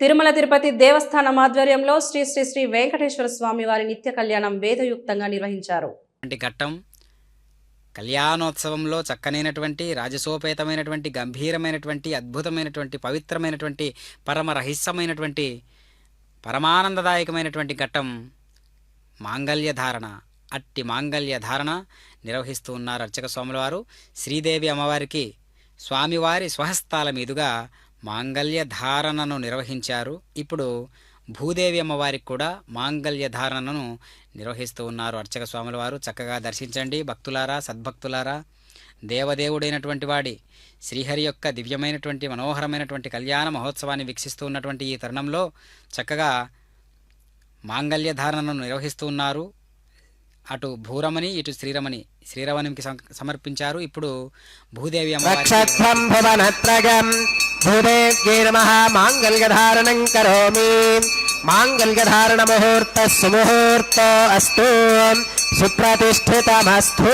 తిరుమల తిరుపతి దేవస్థానం ఆధ్వర్యంలో శ్రీ శ్రీ శ్రీ వెంకటేశ్వర స్వామి వారి నిత్య కళ్యాణం వేదయుక్తంగా నిర్వహించారు. ఘట్టం కళ్యాణోత్సవంలో చక్కనైనటువంటి రాజసోపేతమైనటువంటి గంభీరమైనటువంటి అద్భుతమైనటువంటి పవిత్రమైనటువంటి పరమ రహస్యమైనటువంటి పరమానందదాయకమైనటువంటి ఘట్టం మాంగళ్యధారణ. అట్టి మాంగళ్యధారణ నిర్వహిస్తూ ఉన్నారు అర్చక స్వాముల వారు. శ్రీదేవి అమ్మవారికి స్వామివారి స్వహస్తాల మీదుగా మాంగళ్యధారణను నిర్వహించారు. ఇప్పుడు భూదేవి అమ్మవారికి కూడా మాంగళ్యధారణను నిర్వహిస్తూ ఉన్నారు అర్చక స్వాముల వారు. చక్కగా దర్శించండి భక్తులారా, సద్భక్తులారా. దేవదేవుడైనటువంటి వాడి శ్రీహరి యొక్క దివ్యమైనటువంటి మనోహరమైనటువంటి కళ్యాణ మహోత్సవాన్ని వీక్షిస్తూ ఉన్నటువంటి ఈ తరుణంలో చక్కగా మాంగళ్యధారణను నిర్వహిస్తూ ఉన్నారు. అటు భూరమణి ఇటు శ్రీరమణికి సమర్పించారు. ఇప్పుడు భూదేవి మాంగళ్యధారణం కరోమి. మాంగళ్యధారణ ముహూర్త సుముహూర్తో అస్తు సుప్రతిష్ఠితమస్తు.